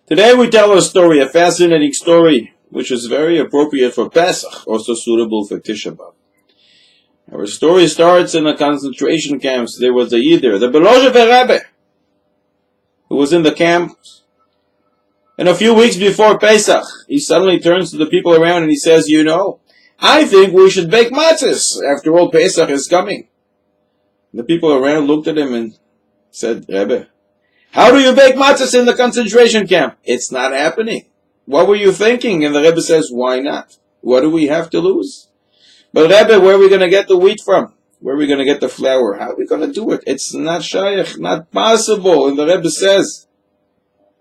Today we tell a story, a fascinating story, which is very appropriate for Pesach, also suitable for Tisha BeAv. Our story starts in the concentration camps. There was a Yidder, the Belozhev Rebbe, who was in the camp. And a few weeks before Pesach, he suddenly turns to the people around and he says, I think we should bake matzahs. After all, Pesach is coming. The people around looked at him and said, Rebbe, how do you bake matzahs in the concentration camp? It's not happening. What were you thinking? And the Rebbe says, why not? What do we have to lose? But Rebbe, where are we going to get the wheat from? Where are we going to get the flour? How are we going to do it? It's not shaykh, not possible. And the Rebbe says,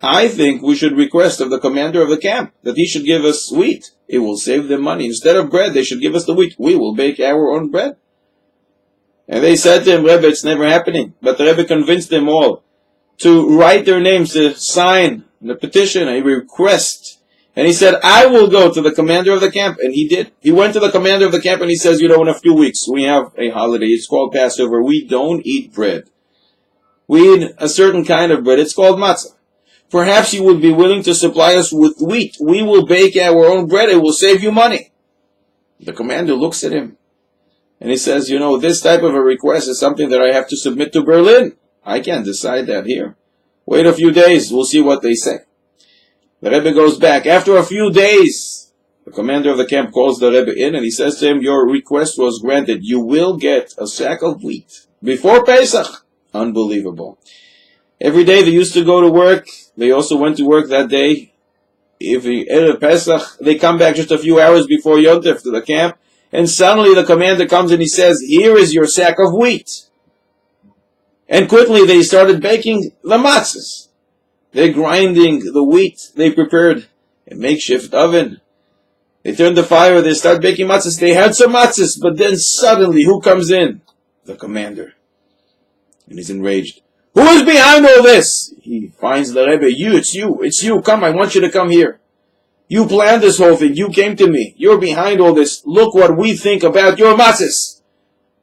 I think we should request of the commander of the camp that he should give us wheat. It will save them money. Instead of bread, they should give us the wheat. We will bake our own bread. And they said to him, Rebbe, it's never happening. But the Rebbe convinced them all to write their names, to sign the petition, a request. And he said, I will go to the commander of the camp. And he did. He went to the commander of the camp and he says, in a few weeks we have a holiday. It's called Passover. We don't eat bread. We eat a certain kind of bread. It's called matza. Perhaps you would be willing to supply us with wheat. We will bake our own bread. It will save you money. The commander looks at him and he says, this type of a request is something that I have to submit to Berlin. I can't decide that here. Wait a few days. We'll see what they say. The Rebbe goes back. After a few days, the commander of the camp calls the Rebbe in and he says to him, your request was granted. You will get a sack of wheat before Pesach. Unbelievable. Every day they used to go to work. They also went to work that day. If Erev Pesach, they come back just a few hours before Yom Tov to the camp. And suddenly the commander comes and he says, here is your sack of wheat. And quickly they started baking the matzahs. They're grinding the wheat. They prepared a makeshift oven. They turned the fire. They start baking matzahs. They had some matzahs. But then suddenly, who comes in? The commander. And he's enraged. Who is behind all this? He finds the Rebbe. It's you. Come, I want you to come here. You planned this whole thing. You came to me. You're behind all this. Look what we think about your matzahs.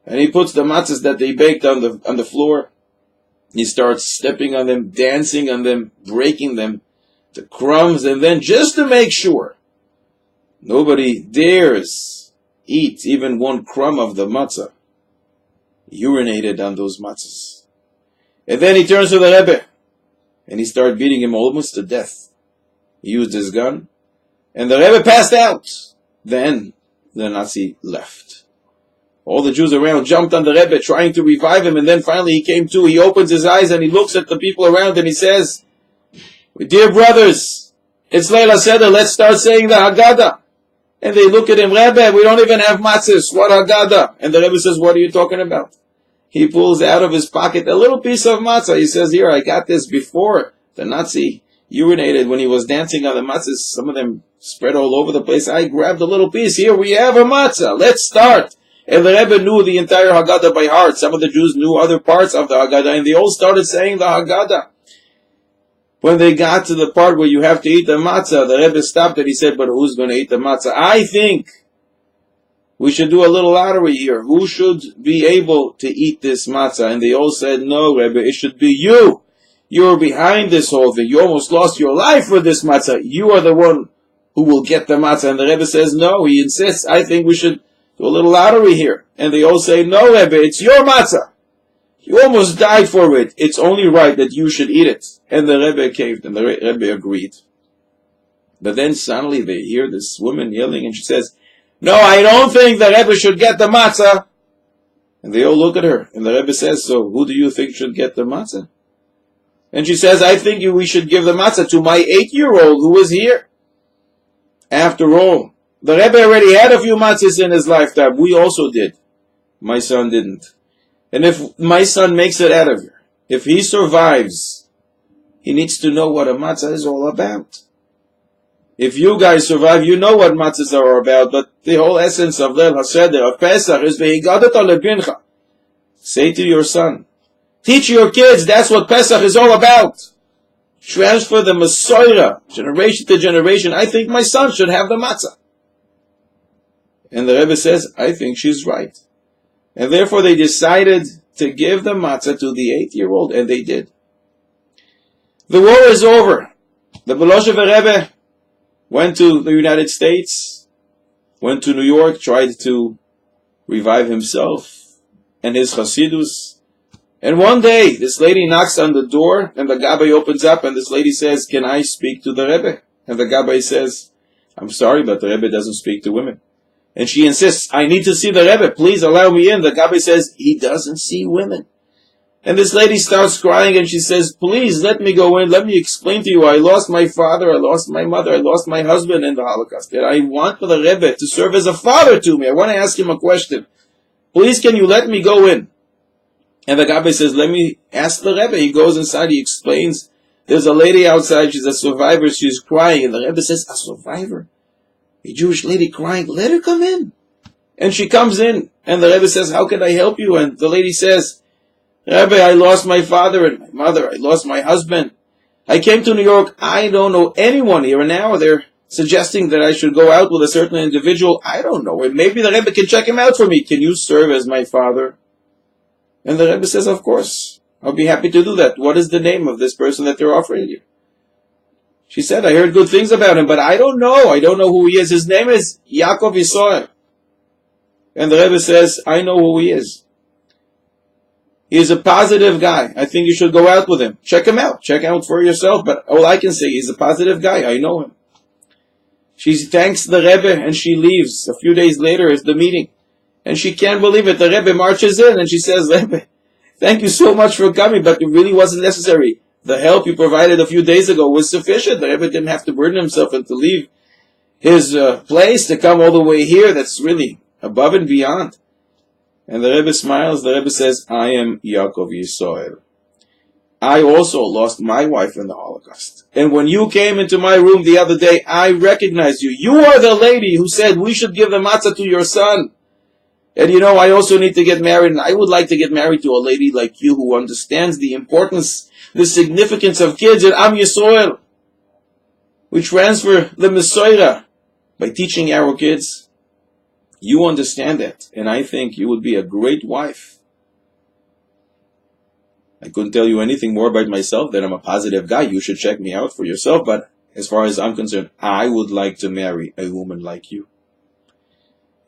And he puts the matzahs that they baked on the floor. He starts stepping on them, dancing on them, breaking them, the crumbs, and then just to make sure nobody dares eat even one crumb of the matzah, he urinated on those matzahs. And then he turns to the Rebbe, and he started beating him almost to death. He used his gun, and the Rebbe passed out. Then the Nazi left. All the Jews around jumped on the Rebbe, trying to revive him, and then finally he came to. He opens his eyes and he looks at the people around and he says, dear brothers, it's Leila Seder, let's start saying the Haggadah. And they look at him, Rebbe, we don't even have matzahs, what Haggadah? And the Rebbe says, what are you talking about? He pulls out of his pocket a little piece of matzah. He says, here, I got this before the Nazi urinated when he was dancing on the matzahs. Some of them spread all over the place. I grabbed a little piece. Here we have a matzah. Let's start. And the Rebbe knew the entire Haggadah by heart. Some of the Jews knew other parts of the Haggadah, and they all started saying the Haggadah. When they got to the part where you have to eat the matzah, the Rebbe stopped and he said, but who's going to eat the matzah? I think we should do a little lottery here. Who should be able to eat this matzah? And they all said, no, Rebbe, it should be you. You're behind this whole thing. You almost lost your life for this matzah. You are the one who will get the matzah. And the Rebbe says, no, he insists, I think we should do a little lottery here. And they all say, no, Rebbe, it's your matzah. You almost died for it. It's only right that you should eat it. And the Rebbe caved, and the Rebbe agreed. But then suddenly they hear this woman yelling, and she says, no, I don't think the Rebbe should get the matzah. And they all look at her, and the Rebbe says, so who do you think should get the matzah? And she says, I think we should give the matzah to my 8-year-old who is here. After all, the Rebbe already had a few matzahs in his lifetime. We also did. My son didn't. And if my son makes it out of here, if he survives, he needs to know what a matzah is all about. If you guys survive, you know what matzahs are about, but the whole essence of Leil HaSeder, of Pesach, is ve'higadat lebincha. Say to your son, teach your kids, that's what Pesach is all about. Transfer the Masorah, generation to generation. I think my son should have the matzah. And the Rebbe says, I think she's right. And therefore they decided to give the matzah to the 8-year-old, and they did. The war is over. The Belosheva Rebbe went to the United States, went to New York, tried to revive himself and his Hasidus. And one day, this lady knocks on the door, and the Gabbai opens up, and this lady says, "Can I speak to the Rebbe?" And the Gabbai says, "I'm sorry, but the Rebbe doesn't speak to women." And she insists, "I need to see the Rebbe, please allow me in." The Gabbai says, "He doesn't see women." And this lady starts crying, and she says, "Please let me go in, let me explain to you, I lost my father, I lost my mother, I lost my husband in the Holocaust, and I want the Rebbe to serve as a father to me. I want to ask him a question. Please, can you let me go in?" And the Gabbai says, "Let me ask the Rebbe." He goes inside, he explains, there's a lady outside, she's a survivor, she's crying, and the Rebbe says, "A survivor? A Jewish lady crying, let her come in." And she comes in, and the Rebbe says, "How can I help you?" And the lady says, "Rebbe, I lost my father and my mother. I lost my husband. I came to New York. I don't know anyone here. And now they're suggesting that I should go out with a certain individual. I don't know. And maybe the Rebbe can check him out for me. Can you serve as my father?" And the Rebbe says, "Of course. I'll be happy to do that. What is the name of this person that they're offering you?" She said, "I heard good things about him, but I don't know. I don't know who he is. His name is Yaakov Yisrael." And the Rebbe says, "I know who he is. He is a positive guy. I think you should go out with him. Check him out. Check out for yourself. But all I can say, he's a positive guy. I know him." She thanks the Rebbe and she leaves. A few days later is the meeting. And she can't believe it. The Rebbe marches in and she says, "Rebbe, thank you so much for coming, but it really wasn't necessary. The help you provided a few days ago was sufficient. The Rebbe didn't have to burden himself and to leave his place to come all the way here. That's really above and beyond." And the Rebbe smiles. The Rebbe says, "I am Yaakov Yisrael. I also lost my wife in the Holocaust. And when you came into my room the other day, I recognized you. You are the lady who said we should give the matzah to your son. And you know, I also need to get married, and I would like to get married to a lady like you who understands the importance, the significance of kids in Am Yisrael. We transfer the Messiah by teaching our kids. You understand that, and I think you would be a great wife. I couldn't tell you anything more about myself, that I'm a positive guy. You should check me out for yourself, but as far as I'm concerned, I would like to marry a woman like you."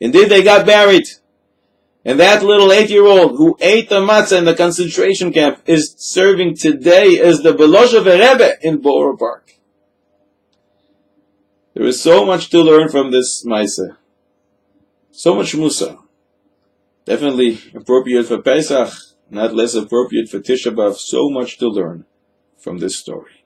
Indeed, they got married. And that little 8-year-old who ate the matzah in the concentration camp is serving today as the Belosheva Rebbe in Borough Park. There is so much to learn from this Maisa. So much Musa. Definitely appropriate for Pesach, not less appropriate for Tisha BeAv. So much to learn from this story.